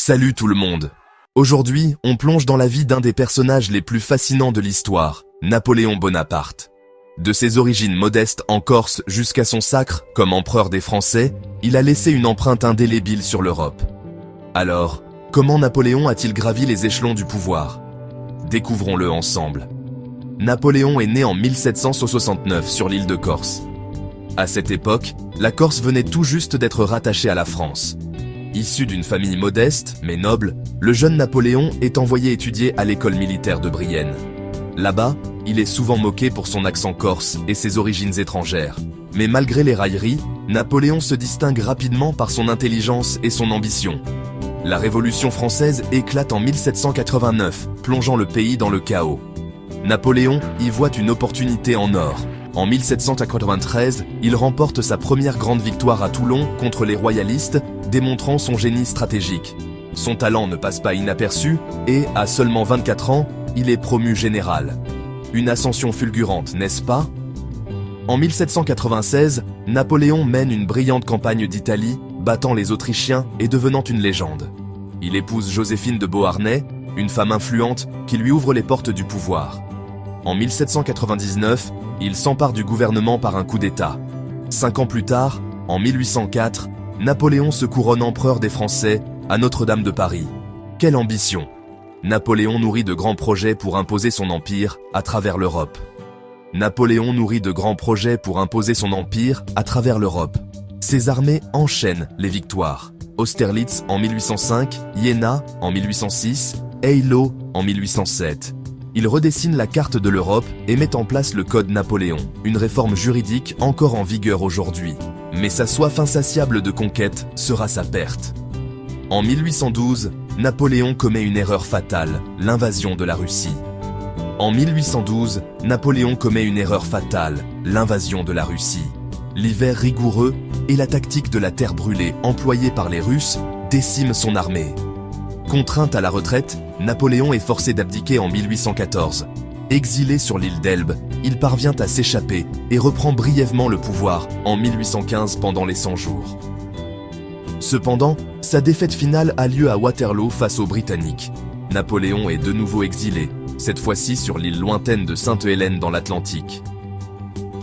Salut tout le monde. Aujourd'hui, on plonge dans la vie d'un des personnages les plus fascinants de l'histoire, Napoléon Bonaparte. De ses origines modestes en Corse jusqu'à son sacre comme empereur des Français, il a laissé une empreinte indélébile sur l'Europe. Alors, comment Napoléon a-t-il gravi les échelons du pouvoir? Découvrons-le ensemble. Napoléon est né en 1769 sur l'île de Corse. À cette époque, la Corse venait tout juste d'être rattachée à la France. Issu d'une famille modeste, mais noble, le jeune Napoléon est envoyé étudier à l'école militaire de Brienne. Là-bas, il est souvent moqué pour son accent corse et ses origines étrangères. Mais malgré les railleries, Napoléon se distingue rapidement par son intelligence et son ambition. La Révolution française éclate en 1789, plongeant le pays dans le chaos. Napoléon y voit une opportunité en or. En 1793, il remporte sa première grande victoire à Toulon contre les royalistes, démontrant son génie stratégique. Son talent ne passe pas inaperçu et, à seulement 24 ans, il est promu général. Une ascension fulgurante, n'est-ce pas? En 1796, Napoléon mène une brillante campagne d'Italie, battant les Autrichiens et devenant une légende. Il épouse Joséphine de Beauharnais, une femme influente qui lui ouvre les portes du pouvoir. En 1799, il s'empare du gouvernement par un coup d'État. 5 ans plus tard, en 1804, Napoléon se couronne empereur des Français à Notre-Dame de Paris. Quelle ambition! Napoléon nourrit de grands projets pour imposer son empire à travers l'Europe. Napoléon nourrit de grands projets pour imposer son empire à travers l'Europe. Ses armées enchaînent les victoires. Austerlitz en 1805, Iéna en 1806, Eylau en 1807. Il redessine la carte de l'Europe et met en place le Code Napoléon, une réforme juridique encore en vigueur aujourd'hui. Mais sa soif insatiable de conquête sera sa perte. En 1812, Napoléon commet une erreur fatale, l'invasion de la Russie. En 1812, Napoléon commet une erreur fatale, l'invasion de la Russie. L'hiver rigoureux et la tactique de la terre brûlée employée par les Russes déciment son armée. Contraint à la retraite, Napoléon est forcé d'abdiquer en 1814. Exilé sur l'île d'Elbe, il parvient à s'échapper et reprend brièvement le pouvoir en 1815 pendant les 100 jours. Cependant, sa défaite finale a lieu à Waterloo face aux Britanniques. Napoléon est de nouveau exilé, cette fois-ci sur l'île lointaine de Sainte-Hélène dans l'Atlantique.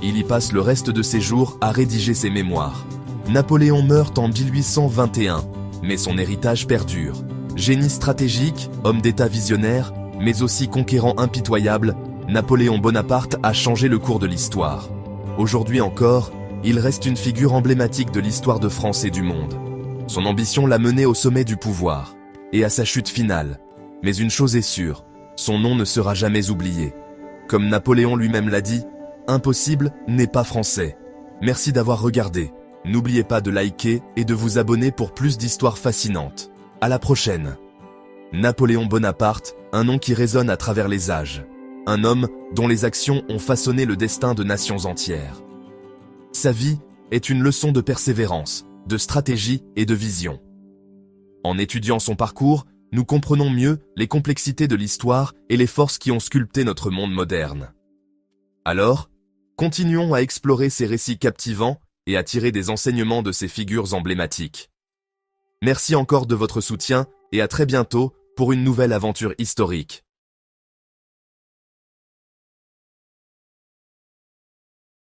Il y passe le reste de ses jours à rédiger ses mémoires. Napoléon meurt en 1821, mais son héritage perdure. Génie stratégique, homme d'État visionnaire, mais aussi conquérant impitoyable, Napoléon Bonaparte a changé le cours de l'histoire. Aujourd'hui encore, il reste une figure emblématique de l'histoire de France et du monde. Son ambition l'a mené au sommet du pouvoir, et à sa chute finale. Mais une chose est sûre, son nom ne sera jamais oublié. Comme Napoléon lui-même l'a dit, impossible n'est pas français. Merci d'avoir regardé. N'oubliez pas de liker et de vous abonner pour plus d'histoires fascinantes. À la prochaine. Napoléon Bonaparte, un nom qui résonne à travers les âges. Un homme dont les actions ont façonné le destin de nations entières. Sa vie est une leçon de persévérance, de stratégie et de vision. En étudiant son parcours, nous comprenons mieux les complexités de l'histoire et les forces qui ont sculpté notre monde moderne. Alors, continuons à explorer ces récits captivants et à tirer des enseignements de ces figures emblématiques. Merci encore de votre soutien et à très bientôt pour une nouvelle aventure historique.